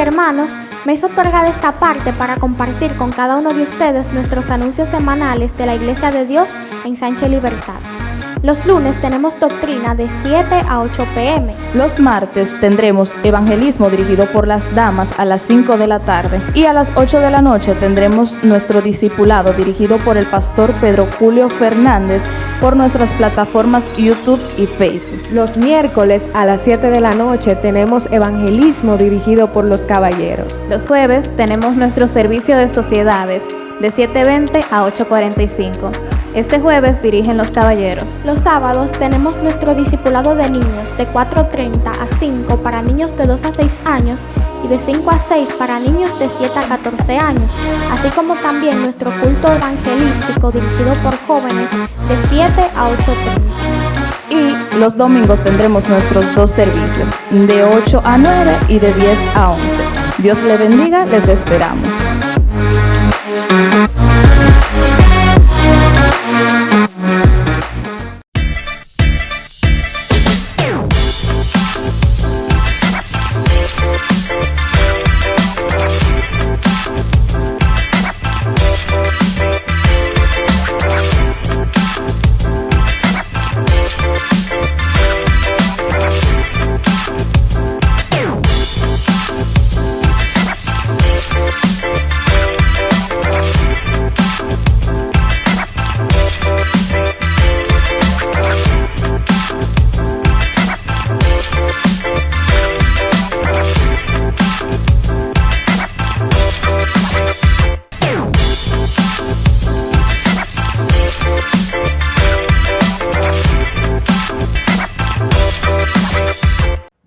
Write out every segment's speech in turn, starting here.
hermanos, me es otorgada esta parte para compartir con cada uno de ustedes nuestros anuncios semanales de la Iglesia de Dios en Sánchez Libertad. Los lunes tenemos doctrina de 7 a 8 p.m. Los martes tendremos evangelismo dirigido por las damas a las 5 de la tarde. Y a las 8 de la noche tendremos nuestro discipulado dirigido por el pastor Pedro Julio Fernández por nuestras plataformas YouTube y Facebook. Los miércoles a las 7 de la noche tenemos evangelismo dirigido por los caballeros. Los jueves tenemos nuestro servicio de sociedades de 7:20 a 8:45. Este jueves dirigen los caballeros. Los sábados tenemos nuestro discipulado de niños de 4:30 a 5 para niños de 2 a 6 años y de 5 a 6 para niños de 7 a 14 años, así como también nuestro culto evangelístico dirigido por jóvenes de 7 a 8:30. Y los domingos tendremos nuestros dos servicios, de 8 a 9 y de 10 a 11. Dios le bendiga, les esperamos.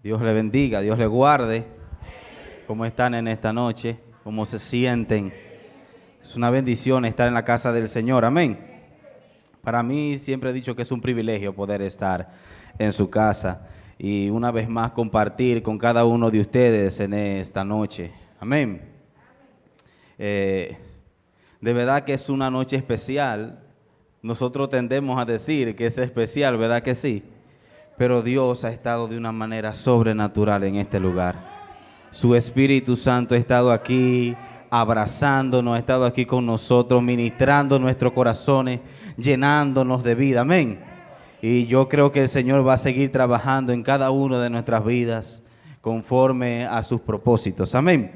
Dios le bendiga, Dios le guarde. ¿Cómo están en esta noche? ¿Cómo se sienten? Es una bendición estar en la casa del Señor, amén. Para mí siempre he dicho que es un privilegio poder estar en su casa y una vez más compartir con cada uno de ustedes en esta noche, amén. De verdad que es una noche especial. Nosotros tendemos a decir que es especial, ¿verdad que sí? Pero Dios ha estado de una manera sobrenatural en este lugar. Su Espíritu Santo ha estado aquí abrazándonos, ha estado aquí con nosotros, ministrando nuestros corazones, llenándonos de vida, amén. Y yo creo que el Señor va a seguir trabajando en cada una de nuestras vidas conforme a sus propósitos, amén.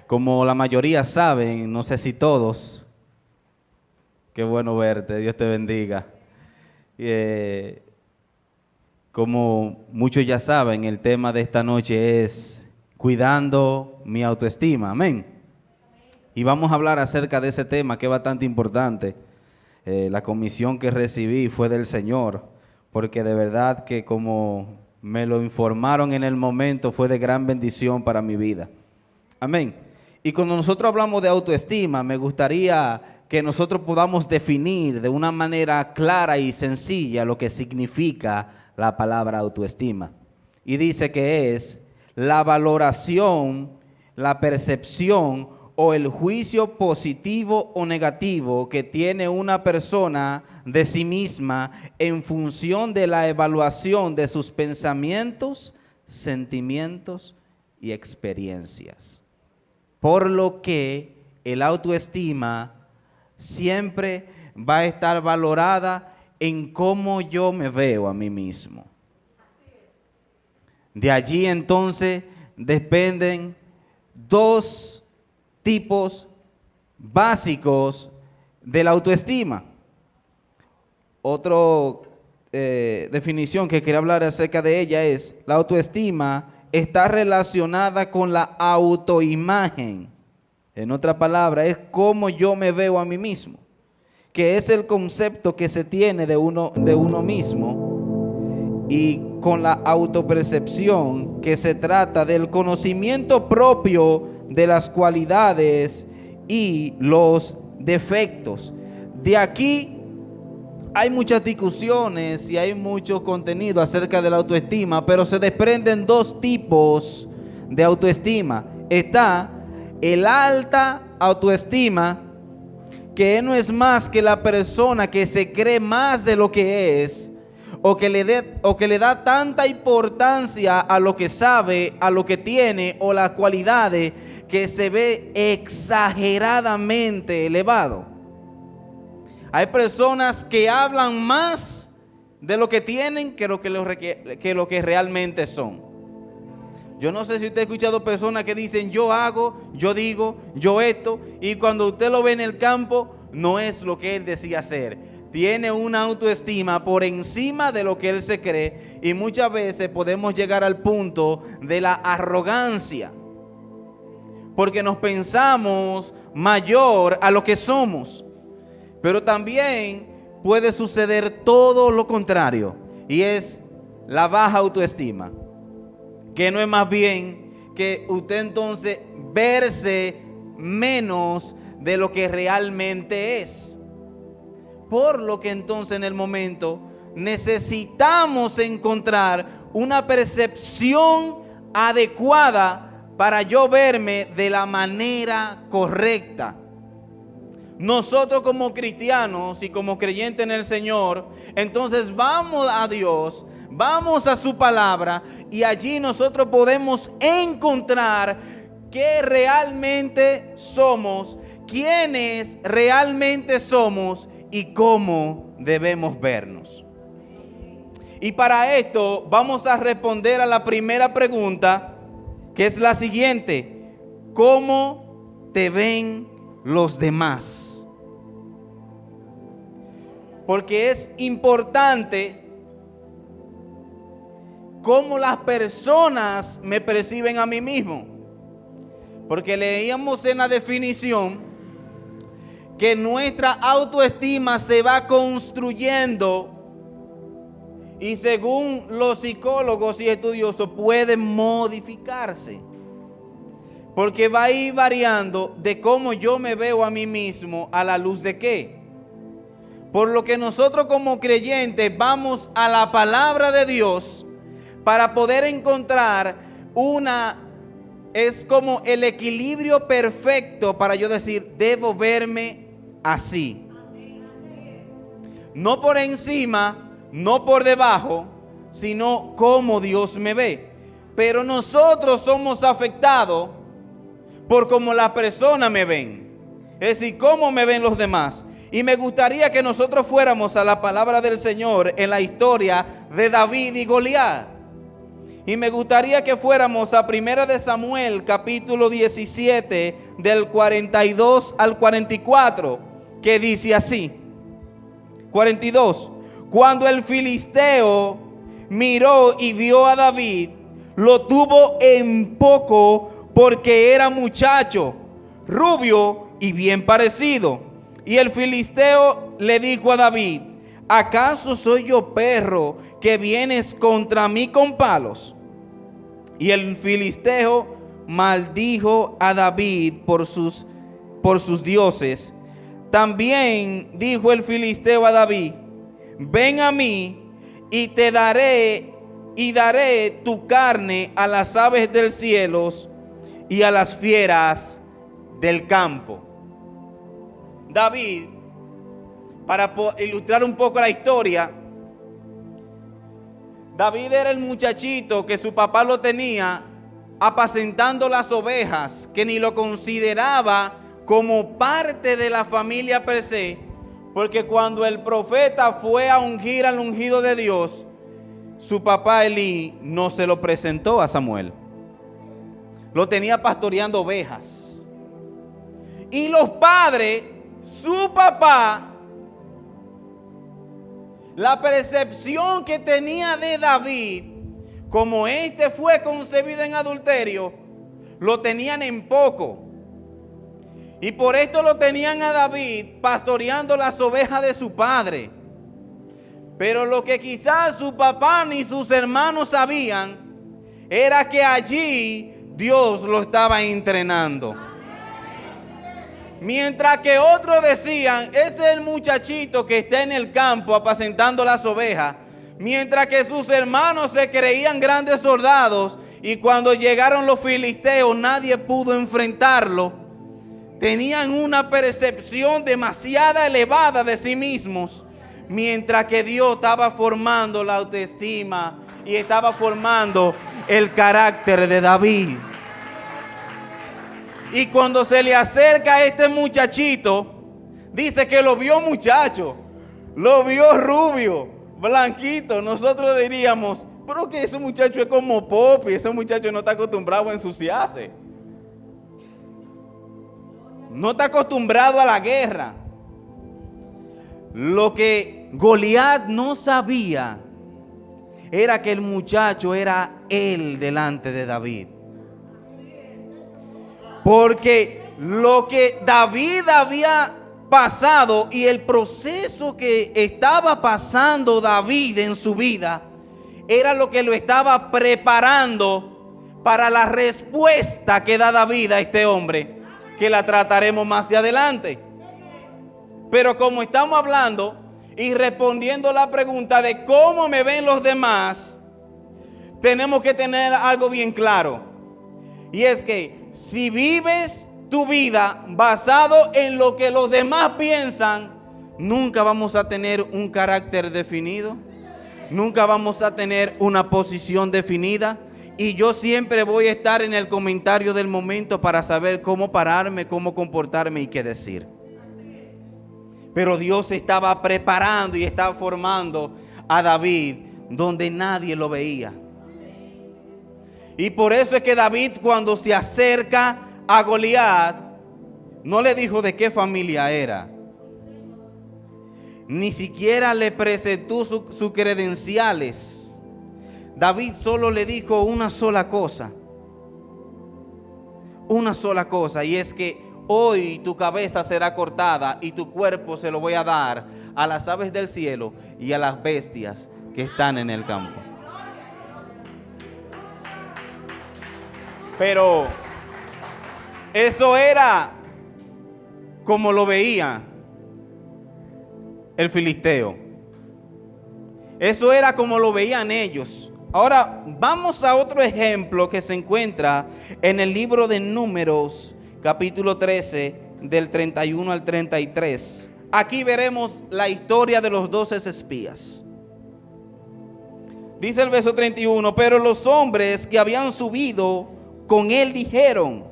Como la mayoría saben, no sé si todos, qué bueno verte, Dios te bendiga. Como muchos ya saben, el tema de esta noche es cuidando mi autoestima, amén. Y vamos a hablar acerca de ese tema que es bastante importante. La comisión que recibí fue del Señor, porque de verdad que como me lo informaron en el momento fue de gran bendición para mi vida, amén. Y cuando nosotros hablamos de autoestima, me gustaría que nosotros podamos definir de una manera clara y sencilla lo que significa la palabra autoestima. Y dice que es la valoración, la percepción o el juicio positivo o negativo que tiene una persona de sí misma en función de la evaluación de sus pensamientos, sentimientos y experiencias. Por lo que el autoestima siempre va a estar valorada en cómo yo me veo a mí mismo. De allí entonces dependen dos tipos básicos de la autoestima. Otra definición que quería hablar acerca de ella es: la autoestima está relacionada con la autoimagen. En otra palabra, es cómo yo me veo a mí mismo, que es el concepto que se tiene de uno mismo, y con la autopercepción, que se trata del conocimiento propio de las cualidades y los defectos. De aquí hay muchas discusiones y hay mucho contenido acerca de la autoestima, pero se desprenden dos tipos de autoestima. Está el alta autoestima, que no es más que la persona que se cree más de lo que es, o que le da tanta importancia a lo que sabe, a lo que tiene o las cualidades, que se ve exageradamente elevado. Hay personas que hablan más de lo que tienen que lo que realmente son. Yo no sé si usted ha escuchado personas que dicen yo hago, yo digo, yo esto, y cuando usted lo ve en el campo no es lo que él decía ser. Tiene una autoestima por encima de lo que él se cree, y muchas veces podemos llegar al punto de la arrogancia, porque nos pensamos mayor a lo que somos. Pero también puede suceder todo lo contrario, y es la baja autoestima, que no es más bien que usted entonces verse menos de lo que realmente es. Por lo que entonces en el momento necesitamos encontrar una percepción adecuada para yo verme de la manera correcta. Nosotros como cristianos y como creyentes en el Señor, entonces vamos a Dios, vamos a su palabra, y allí nosotros podemos encontrar qué realmente somos, quiénes realmente somos y cómo debemos vernos. Y para esto vamos a responder a la primera pregunta, que es la siguiente: ¿cómo te ven los demás? Porque es importante cómo las personas me perciben a mí mismo. Porque leíamos en la definición que nuestra autoestima se va construyendo, y según los psicólogos y estudiosos puede modificarse, porque va a ir variando de cómo yo me veo a mí mismo, a la luz de qué. Por lo que nosotros como creyentes vamos a la palabra de Dios para poder encontrar es como el equilibrio perfecto para yo decir, debo verme así. No por encima, no por debajo, sino como Dios me ve. Pero nosotros somos afectados por cómo las personas me ven, es decir, cómo me ven los demás. Y me gustaría que nosotros fuéramos a la palabra del Señor en la historia de David y Goliat. Y me gustaría que fuéramos a 1 de Samuel, capítulo 17, del 42 al 44, que dice así. 42. Cuando el filisteo miró y vio a David, lo tuvo en poco, porque era muchacho, rubio y bien parecido. Y el filisteo le dijo a David: ¿acaso soy yo perro que vienes contra mí con palos? Y el filisteo maldijo a David por sus dioses. También dijo el filisteo a David: ven a mí y te daré tu carne a las aves del cielo y a las fieras del campo. David, para ilustrar un poco la historia, David era el muchachito que su papá lo tenía apacentando las ovejas, que ni lo consideraba como parte de la familia per se, porque cuando el profeta fue a ungir al ungido de Dios, su papá Elí no se lo presentó a Samuel. Lo tenía pastoreando ovejas. Y los padres, su papá, la percepción que tenía de David, como este fue concebido en adulterio, lo tenían en poco. Y por esto lo tenían a David pastoreando las ovejas de su padre. Pero lo que quizás su papá ni sus hermanos sabían era que allí Dios lo estaba entrenando. Mientras que otros decían, ese es el muchachito que está en el campo apacentando las ovejas. Mientras que sus hermanos se creían grandes soldados, y cuando llegaron los filisteos nadie pudo enfrentarlo. Tenían una percepción demasiado elevada de sí mismos, mientras que Dios estaba formando la autoestima y estaba formando el carácter de David. Y cuando se le acerca a este muchachito, dice que lo vio muchacho, lo vio rubio, blanquito. Nosotros diríamos, pero que ese muchacho es como Poppy, ese muchacho no está acostumbrado a ensuciarse. No está acostumbrado a la guerra. Lo que Goliat no sabía era que el muchacho era él delante de David. Porque lo que David había pasado y el proceso que estaba pasando David en su vida era lo que lo estaba preparando para la respuesta que da David a este hombre, que la trataremos más de adelante. Pero como estamos hablando y respondiendo la pregunta de cómo me ven los demás, tenemos que tener algo bien claro. Y es que si vives tu vida basado en lo que los demás piensan, nunca vamos a tener un carácter definido, nunca vamos a tener una posición definida. Y yo siempre voy a estar en el comentario del momento para saber cómo pararme, cómo comportarme y qué decir. Pero Dios estaba preparando y estaba formando a David donde nadie lo veía. Y por eso es que David, cuando se acerca a Goliat, no le dijo de qué familia era. Ni siquiera le presentó sus credenciales. David solo le dijo una sola cosa. Una sola cosa, y es que hoy tu cabeza será cortada y tu cuerpo se lo voy a dar a las aves del cielo y a las bestias que están en el campo. Pero eso era como lo veía el filisteo. Eso era como lo veían ellos. Ahora vamos a otro ejemplo que se encuentra en el libro de Números, capítulo 13, del 31 al 33. Aquí veremos la historia de los 12 espías. Dice el verso 31, pero los hombres que habían subido con él dijeron,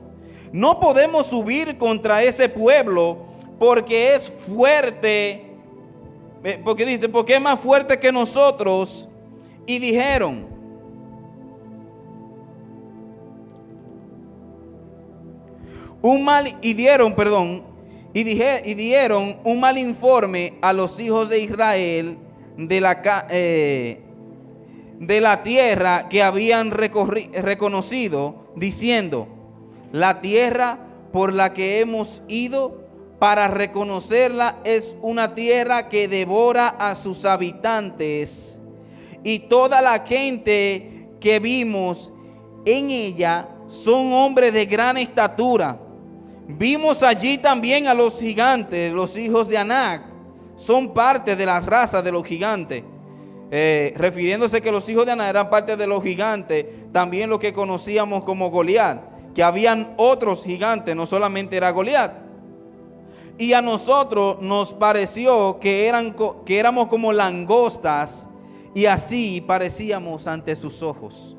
no podemos subir contra ese pueblo porque es fuerte, porque es más fuerte que nosotros. Y dijeron, dieron un mal informe a los hijos de Israel de la tierra que habían reconocido, diciendo, la tierra por la que hemos ido para reconocerla es una tierra que devora a sus habitantes, y toda la gente que vimos en ella son hombres de gran estatura. Vimos allí también a los gigantes, los hijos de Anac, son parte de la raza de los gigantes. Refiriéndose que los hijos de Anac eran parte de los gigantes, también lo que conocíamos como Goliat, que habían otros gigantes, no solamente era Goliat. Y a nosotros nos pareció que éramos como langostas, y así parecíamos ante sus ojos.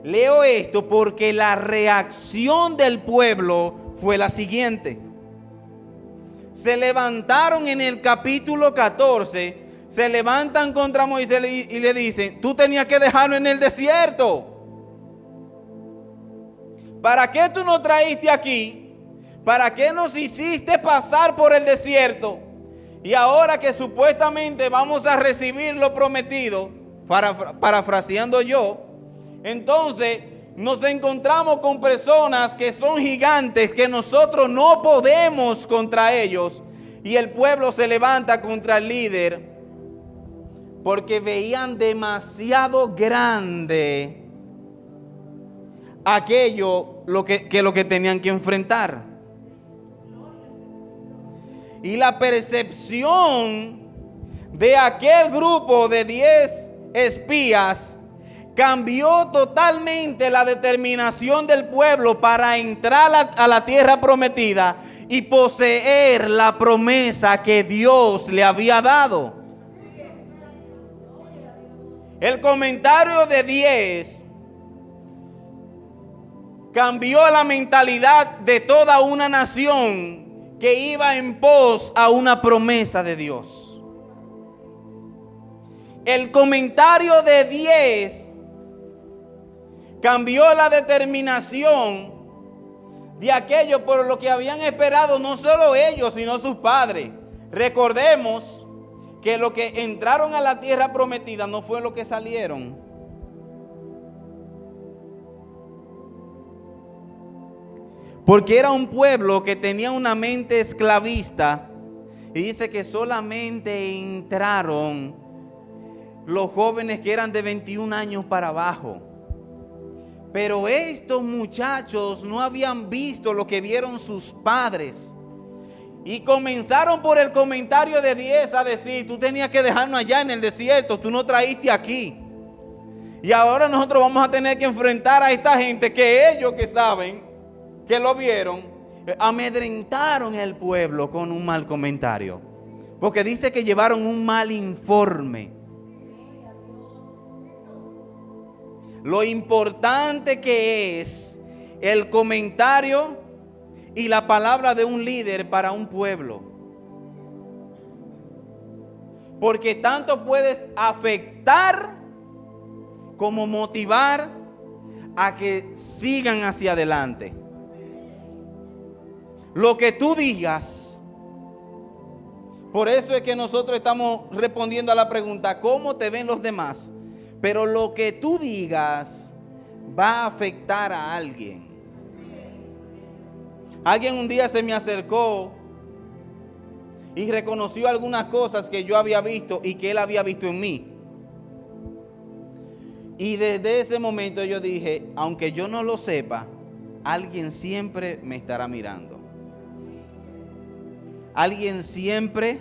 Leo esto porque la reacción del pueblo fue la siguiente. Se levantaron en el capítulo 14, se levantan contra Moisés y le dicen, tú tenías que dejarlo en el desierto. ¿Para qué tú nos traíste aquí? ¿Para qué nos hiciste pasar por el desierto? Y ahora que supuestamente vamos a recibir lo prometido, parafraseando yo, entonces nos encontramos con personas que son gigantes, que nosotros no podemos contra ellos. Y el pueblo se levanta contra el líder porque veían demasiado grande aquello lo que tenían que enfrentar. Y la percepción de aquel grupo de 10 espías cambió totalmente la determinación del pueblo para entrar a la tierra prometida y poseer la promesa que Dios le había dado. El comentario de 10 cambió la mentalidad de toda una nación que iba en pos a una promesa de Dios. El comentario de 10 cambió la determinación de aquello por lo que habían esperado no solo ellos, sino sus padres. Recordemos que los que entraron a la tierra prometida no fue lo que salieron. Porque era un pueblo que tenía una mente esclavista y dice que solamente entraron los jóvenes que eran de 21 años para abajo. Pero estos muchachos no habían visto lo que vieron sus padres. Y comenzaron por el comentario de 10 a decir, tú tenías que dejarnos allá en el desierto, tú no traíste aquí. Y ahora nosotros vamos a tener que enfrentar a esta gente que ellos que saben, que lo vieron, amedrentaron al pueblo con un mal comentario. Porque dice que llevaron un mal informe. Lo importante que es el comentario y la palabra de un líder para un pueblo. Porque tanto puedes afectar como motivar a que sigan hacia adelante. Lo que tú digas. Por eso es que nosotros estamos respondiendo a la pregunta, ¿cómo te ven los demás? Pero lo que tú digas va a afectar a alguien. Alguien un día se me acercó y reconoció algunas cosas que yo había visto y que él había visto en mí. Y desde ese momento yo dije, aunque yo no lo sepa, alguien siempre me estará mirando. Alguien siempre,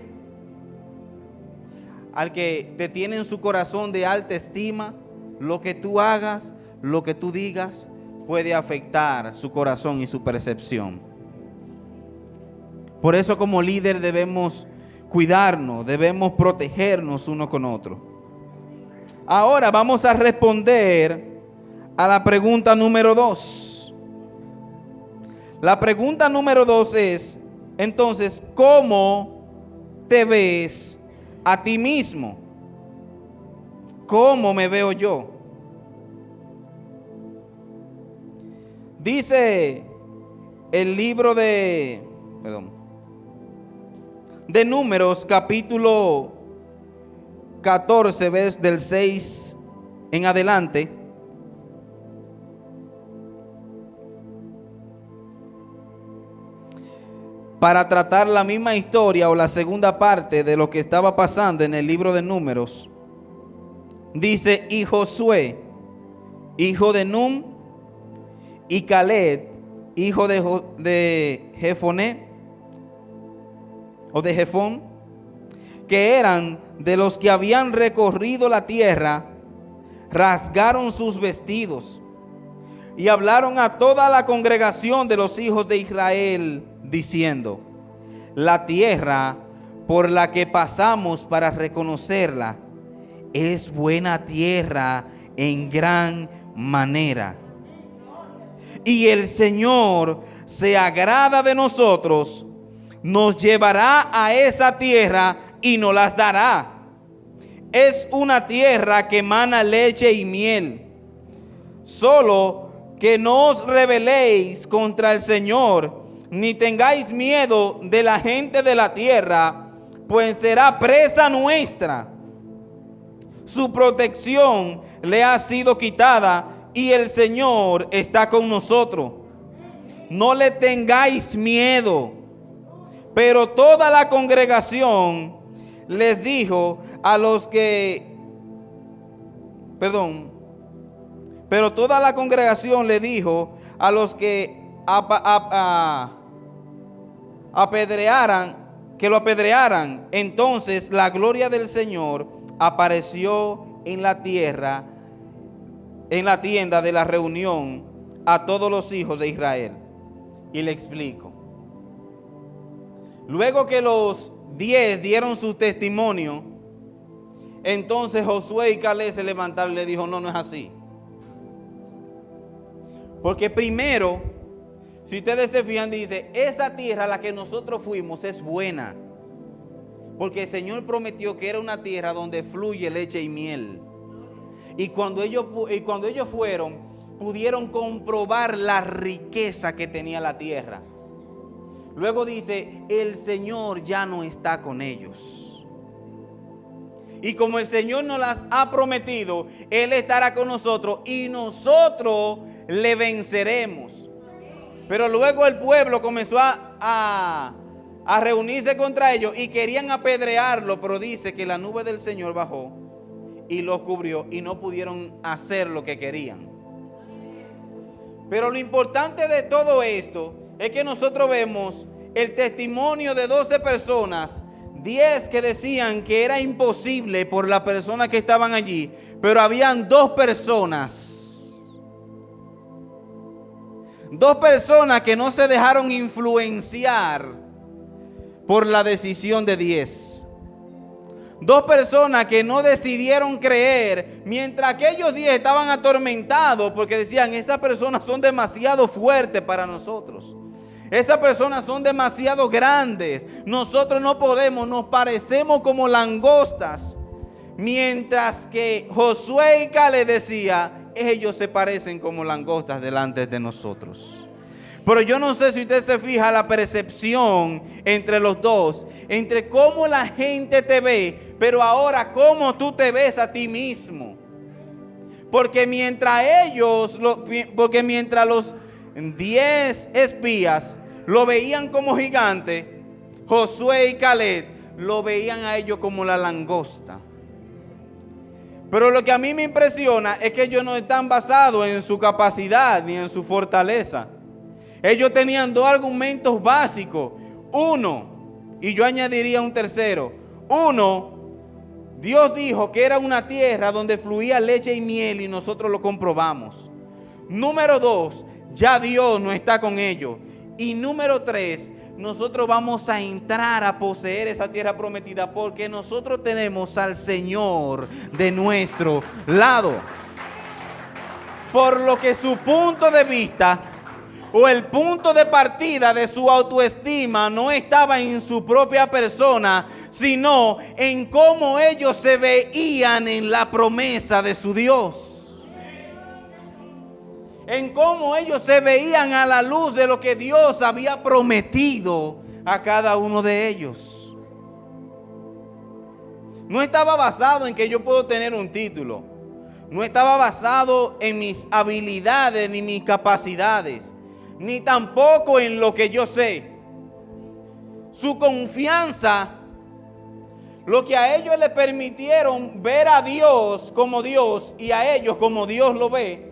al que te tiene en su corazón de alta estima, lo que tú hagas, lo que tú digas, puede afectar su corazón y su percepción. Por eso como líder debemos cuidarnos, debemos protegernos uno con otro. Ahora vamos a responder a la pregunta número 2. La pregunta número 2 es, entonces, ¿cómo te ves a ti mismo? ¿Cómo me veo yo? Dice el libro de Números, capítulo 14, verso del 6 en adelante. Para tratar la misma historia o la segunda parte de lo que estaba pasando en el libro de Números. Dice, y Josué, hijo de Num, y Caleb, hijo de Jefoné, o de Jefón, que eran de los que habían recorrido la tierra, rasgaron sus vestidos y hablaron a toda la congregación de los hijos de Israel, diciendo, la tierra por la que pasamos para reconocerla es buena tierra en gran manera. Y el Señor se agrada de nosotros, nos llevará a esa tierra y nos las dará. Es una tierra que emana leche y miel. Solo que no os rebeléis contra el Señor, ni tengáis miedo de la gente de la tierra, pues será presa nuestra. Su protección le ha sido quitada y el Señor está con nosotros. No le tengáis miedo. Pero toda la congregación les dijo a los que, pero toda la congregación le dijo a los que apedrearan, que lo apedrearan. Entonces la gloria del Señor apareció en la tierra, en la tienda de la reunión a todos los hijos de Israel. Y le explico. Luego que los 10 dieron su testimonio, Entonces Josué y Caleb se levantaron y le dijo, no, no es así. Porque primero, si ustedes se fijan, dice, esa tierra a la que nosotros fuimos es buena. Porque el Señor prometió que era una tierra donde fluye leche y miel. Y cuando ellos fueron, pudieron comprobar la riqueza que tenía la tierra. Luego dice, el Señor ya no está con ellos. Y como el Señor nos las ha prometido, Él estará con nosotros y nosotros le venceremos. Pero luego el pueblo comenzó a reunirse contra ellos y querían apedrearlo, pero dice que la nube del Señor bajó y los cubrió y no pudieron hacer lo que querían. Pero lo importante de todo esto es que nosotros vemos el testimonio de 12 personas, 10 que decían que era imposible por las personas que estaban allí, pero habían 2 personas que no se dejaron influenciar por la decisión de 10. 2 personas que no decidieron creer, mientras aquellos 10 estaban atormentados porque decían, esas personas son demasiado fuertes para nosotros. Esas personas son demasiado grandes. Nosotros no podemos, nos parecemos como langostas. Mientras que Josué y Caleb decía, ellos se parecen como langostas delante de nosotros. Pero yo no sé si usted se fija la percepción entre los dos, entre cómo la gente te ve, pero ahora cómo tú te ves a ti mismo. Porque mientras los 10 espías lo veían como gigante, Josué y Caleb lo veían a ellos como la langosta. Pero lo que a mí me impresiona es que ellos no están basados en su capacidad ni en su fortaleza. Ellos tenían 2 argumentos básicos. Uno, y yo añadiría un tercero. Uno, Dios dijo que era una tierra donde fluía leche y miel y nosotros lo comprobamos. Número 2, ya Dios no está con ellos. Y número 3, nosotros vamos a entrar a poseer esa tierra prometida porque nosotros tenemos al Señor de nuestro lado. Por lo que su punto de vista o el punto de partida de su autoestima no estaba en su propia persona, sino en cómo ellos se veían en la promesa de su Dios. En cómo ellos se veían a la luz de lo que Dios había prometido a cada uno de ellos. No estaba basado en que yo puedo tener un título. No estaba basado en mis habilidades ni mis capacidades, ni tampoco en lo que yo sé. Su confianza, lo que a ellos le permitieron ver a Dios como Dios y a ellos como Dios lo ve,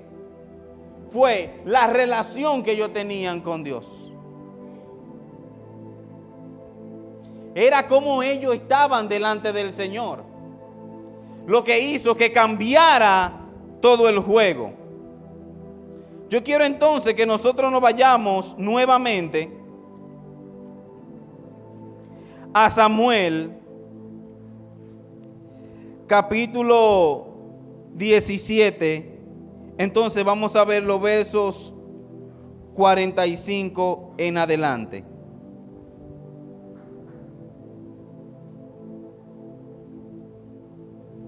fue la relación que ellos tenían con Dios. Era como ellos estaban delante del Señor, lo que hizo que cambiara todo el juego. Yo quiero entonces que nosotros nos vayamos nuevamente a Samuel, capítulo 17. Entonces vamos a ver los versos 45 en adelante.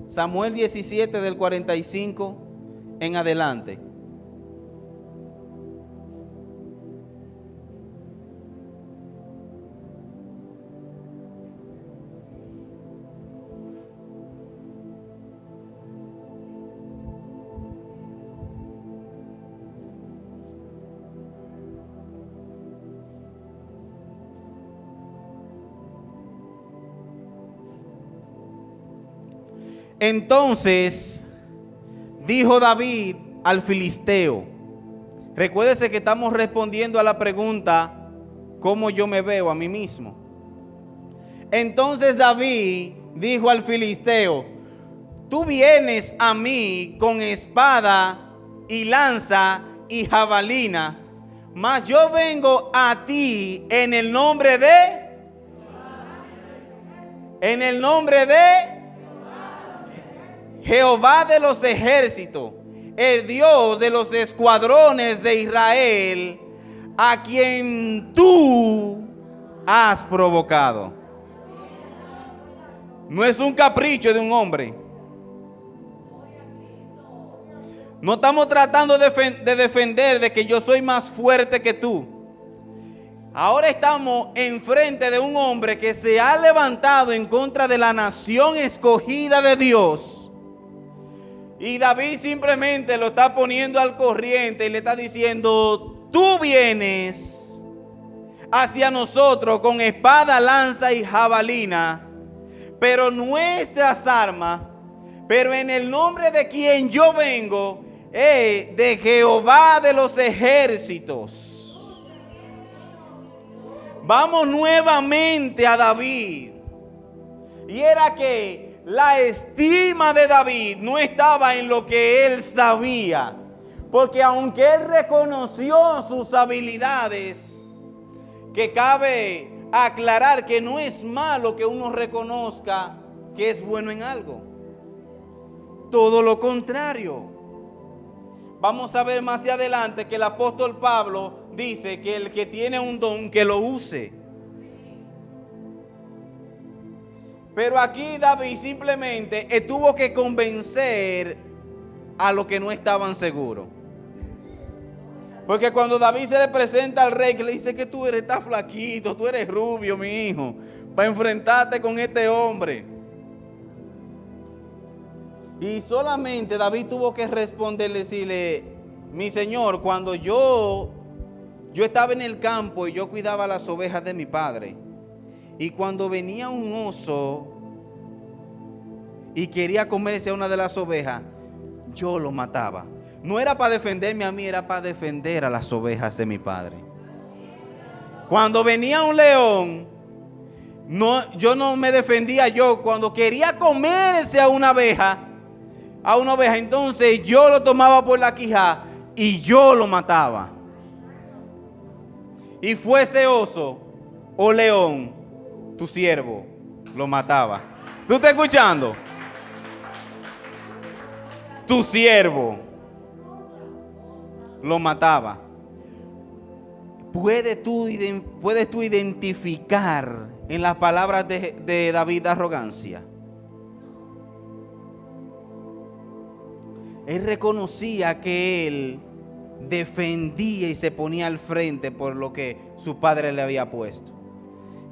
Samuel 17 del 45 en adelante. Entonces dijo David al filisteo, recuérdese que estamos respondiendo a la pregunta, ¿cómo yo me veo a mí mismo? Entonces David dijo al filisteo, tú vienes a mí con espada y lanza y jabalina, mas yo vengo a ti en el nombre de Jehová de los ejércitos, el Dios de los escuadrones de Israel, a quien tú has provocado. No es un capricho de un hombre. No estamos tratando de defender de que yo soy más fuerte que tú. Ahora estamos enfrente de un hombre que se ha levantado en contra de la nación escogida de Dios. Y David simplemente lo está poniendo al corriente y le está diciendo: tú vienes hacia nosotros con espada, lanza y jabalina, pero nuestras armas, pero en el nombre de quien yo vengo, es de Jehová de los ejércitos. Vamos nuevamente a David. Y era que la estima de David no estaba en lo que él sabía, porque aunque él reconoció sus habilidades, que cabe aclarar que no es malo que uno reconozca que es bueno en algo. Todo lo contrario. Vamos a ver más adelante que el apóstol Pablo dice que el que tiene un don, que lo use. Pero aquí David simplemente tuvo que convencer a los que no estaban seguros. Porque cuando David se le presenta al rey, que le dice que tú estás flaquito, tú eres rubio, mi hijo, para enfrentarte con este hombre. Y solamente David tuvo que responderle, decirle: mi señor, cuando yo estaba en el campo y yo cuidaba las ovejas de mi padre, y cuando venía un oso y quería comerse a una de las ovejas, yo lo mataba. No era para defenderme a mí, era para defender a las ovejas de mi padre. Cuando venía un león, yo no me defendía yo. Cuando quería comerse a una oveja, entonces yo lo tomaba por la quijada y yo lo mataba. Y fuese oso o león, tu siervo lo mataba. ¿Tú estás escuchando? Tu siervo lo mataba. ¿Puedes tú identificar en las palabras de David arrogancia? Él reconocía que él defendía y se ponía al frente por lo que su padre le había puesto,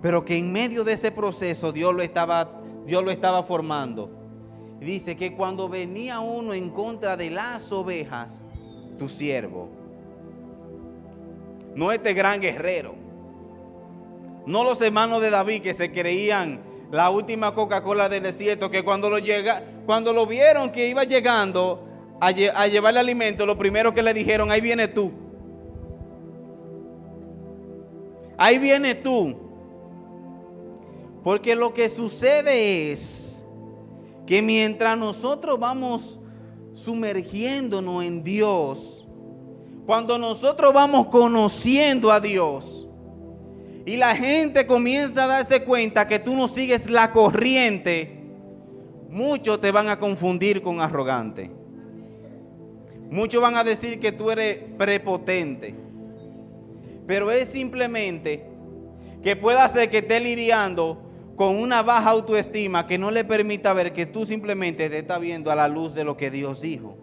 pero que en medio de ese proceso Dios lo estaba formando. Y dice que cuando venía uno en contra de las ovejas, tu siervo, no este gran guerrero, no los hermanos de David que se creían la última Coca-Cola del desierto, que cuando lo vieron que iba llegando a llevarle alimento, lo primero que le dijeron: ahí viene tú. Ahí viene tú. Porque lo que sucede es que mientras nosotros vamos sumergiéndonos en Dios, cuando nosotros vamos conociendo a Dios y la gente comienza a darse cuenta que tú no sigues la corriente, muchos te van a confundir con arrogante. Muchos van a decir que tú eres prepotente, pero es simplemente que pueda ser que esté lidiando con una baja autoestima que no le permita ver que tú simplemente te estás viendo a la luz de lo que Dios dijo.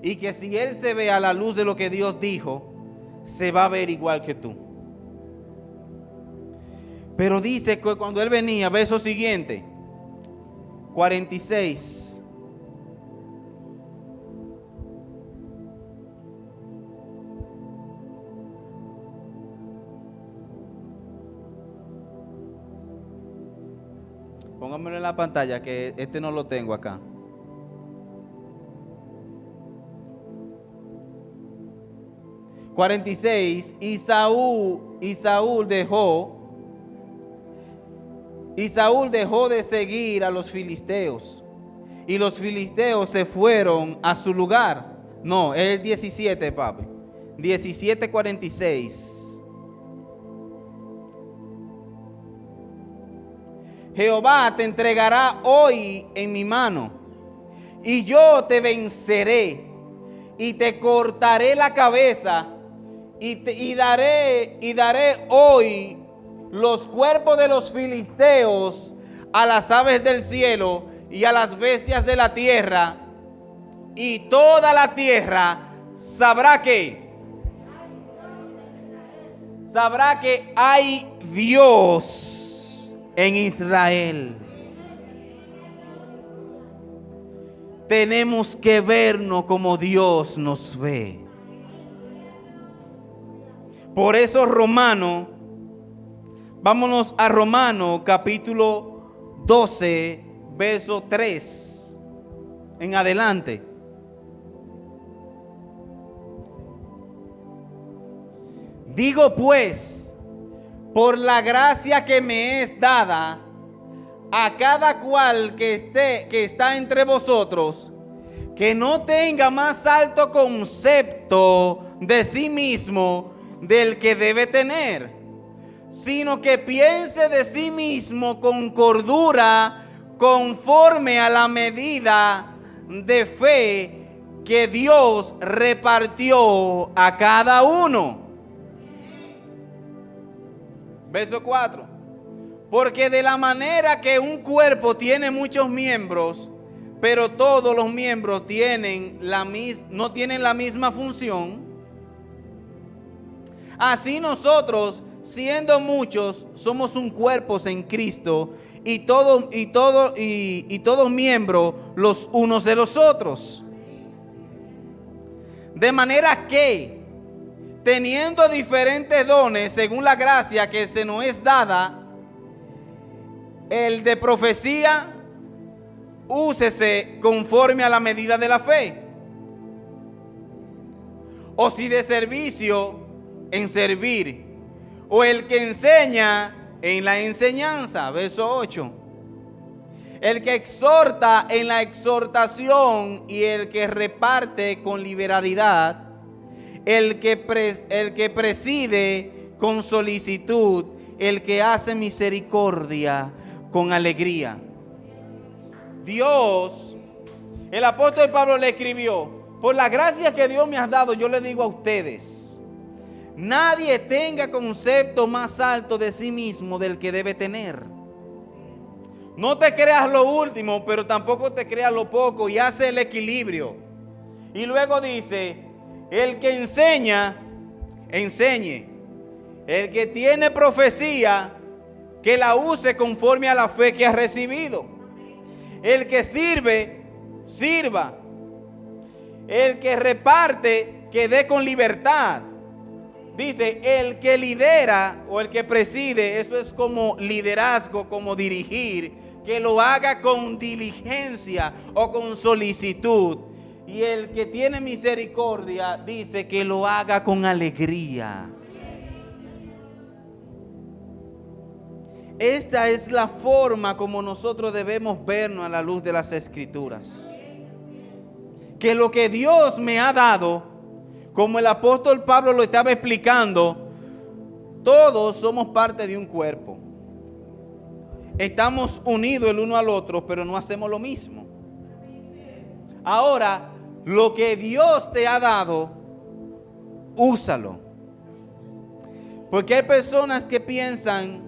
Y que si él se ve a la luz de lo que Dios dijo, se va a ver igual que tú. Pero dice que cuando él venía, verso siguiente, 46. Póngamelo en la pantalla, que este no lo tengo acá. ...46... Y Saúl dejó de seguir a los filisteos, y los filisteos se fueron a su lugar. No, es el 17, papi. 17:46. Jehová te entregará hoy en mi mano, y yo te venceré y te cortaré la cabeza y daré hoy los cuerpos de los filisteos a las aves del cielo y a las bestias de la tierra, y toda la tierra sabrá que hay Dios en Israel. Tenemos que vernos como Dios nos ve. Por eso vámonos a Romanos capítulo 12, verso 3 en adelante. Digo pues, por la gracia que me es dada, a cada cual que está entre vosotros, que no tenga más alto concepto de sí mismo del que debe tener, sino que piense de sí mismo con cordura, conforme a la medida de fe que Dios repartió a cada uno. Verso 4. Porque de la manera que un cuerpo tiene muchos miembros, pero todos los miembros no tienen la misma función, así nosotros, siendo muchos, somos un cuerpo en Cristo, y todos miembros los unos de los otros. De manera que, teniendo diferentes dones según la gracia que se nos es dada, el de profecía, úsese conforme a la medida de la fe. O si de servicio, en servir. O el que enseña, en la enseñanza. Verso 8. El que exhorta, en la exhortación. Y el que reparte con liberalidad. El que preside con solicitud. El que hace misericordia con alegría. Dios, el apóstol Pablo le escribió: por la gracia que Dios me ha dado, yo le digo a ustedes, nadie tenga concepto más alto de sí mismo del que debe tener. No te creas lo último, pero tampoco te creas lo poco, y hace el equilibrio. Y luego dice: el que enseña, enseñe. El que tiene profecía, que la use conforme a la fe que ha recibido. El que sirve, sirva. El que reparte, que dé con libertad. Dice, el que lidera o el que preside, eso es como liderazgo, como dirigir, que lo haga con diligencia o con solicitud. Y el que tiene misericordia, dice que lo haga con alegría. Esta es la forma como nosotros debemos vernos a la luz de las Escrituras. Que lo que Dios me ha dado, como el apóstol Pablo lo estaba explicando, todos somos parte de un cuerpo. Estamos unidos el uno al otro, pero no hacemos lo mismo. Ahora, lo que Dios te ha dado, úsalo. Porque hay personas que piensan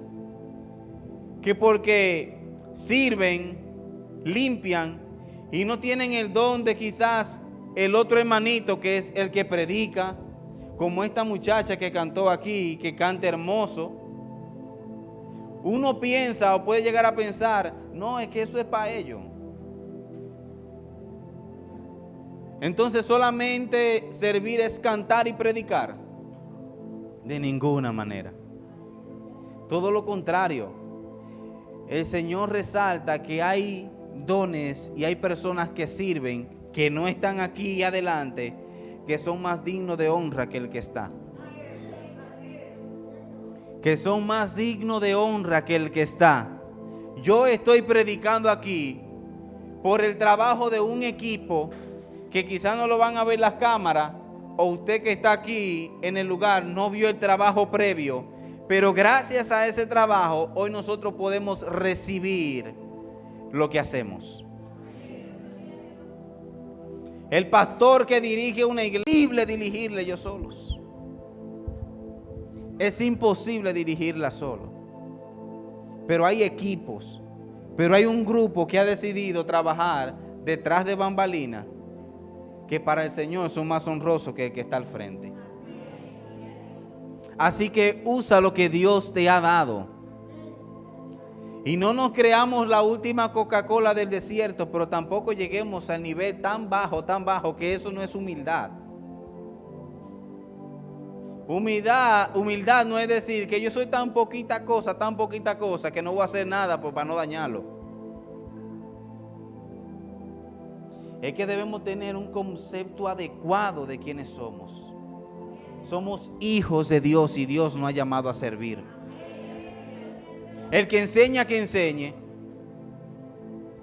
que porque sirven, limpian y no tienen el don de quizás el otro hermanito que es el que predica, como esta muchacha que cantó aquí, que canta hermoso. Uno piensa o puede llegar a pensar, no, es que eso es para ellos. Entonces solamente servir es cantar y predicar. De ninguna manera. Todo lo contrario. El Señor resalta que hay dones y hay personas que sirven, que no están aquí adelante, que son más dignos de honra que el que está. Que son más dignos de honra que el que está. Yo estoy predicando aquí por el trabajo de un equipo que quizás no lo van a ver las cámaras, o usted que está aquí en el lugar no vio el trabajo previo. Pero gracias a ese trabajo, hoy nosotros podemos recibir lo que hacemos. El pastor que dirige una iglesia, es imposible dirigirla ellos solos. Es imposible dirigirla solo. Pero hay equipos, pero hay un grupo que ha decidido trabajar detrás de bambalinas que para el Señor son más honrosos que el que está al frente. Así que usa lo que Dios te ha dado. Y no nos creamos la última Coca-Cola del desierto, pero tampoco lleguemos al nivel tan bajo, que eso no es humildad. Humildad no es decir que yo soy tan poquita cosa, que no voy a hacer nada para no dañarlo. Es que debemos tener un concepto adecuado de quiénes somos. Somos hijos de Dios y Dios nos ha llamado a servir. El que enseña, que enseñe.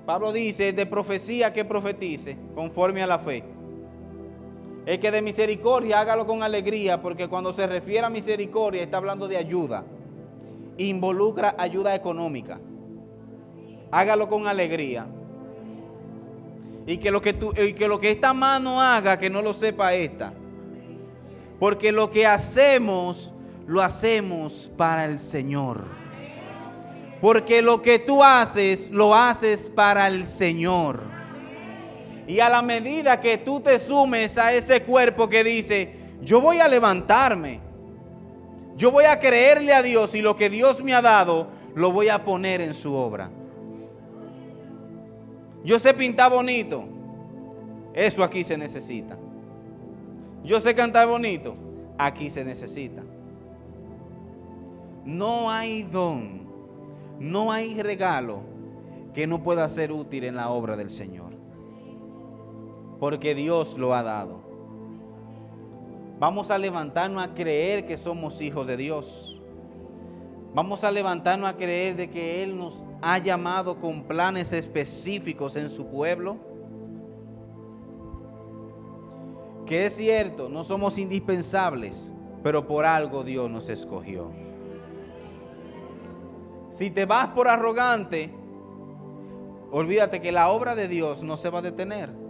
Pablo dice, de profecía que profetice, conforme a la fe. El que de misericordia, hágalo con alegría, porque cuando se refiere a misericordia está hablando de ayuda. Involucra ayuda económica. Hágalo con alegría. Y que lo que esta mano haga, que no lo sepa esta. Porque lo que hacemos, lo hacemos para el Señor. Porque lo que tú haces, lo haces para el Señor. Y a la medida que tú te sumes a ese cuerpo que dice, yo voy a levantarme, yo voy a creerle a Dios y lo que Dios me ha dado, lo voy a poner en su obra. Yo sé pintar bonito, eso aquí se necesita. Yo sé cantar bonito, aquí se necesita. No hay don, no hay regalo que no pueda ser útil en la obra del Señor. Porque Dios lo ha dado. Vamos a levantarnos a creer que somos hijos de Dios. Vamos a levantarnos a creer de que Él nos ha llamado con planes específicos en su pueblo. Que es cierto, no somos indispensables, pero por algo Dios nos escogió. Si te vas por arrogante, olvídate que la obra de Dios no se va a detener.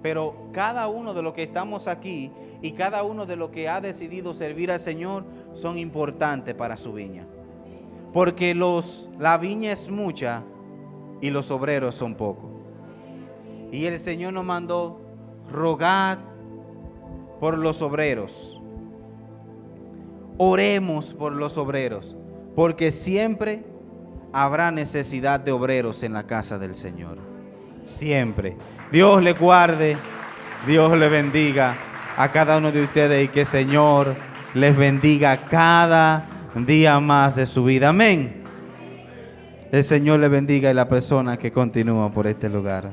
Pero cada uno de los que estamos aquí y cada uno de los que ha decidido servir al Señor son importantes para su viña. Porque la viña es mucha y los obreros son pocos. Y el Señor nos mandó rogar por los obreros. Oremos por los obreros, porque siempre habrá necesidad de obreros en la casa del Señor. Siempre. Dios le guarde, Dios le bendiga a cada uno de ustedes y que el Señor les bendiga cada día más de su vida. Amén. El Señor le bendiga y la persona que continúa por este lugar.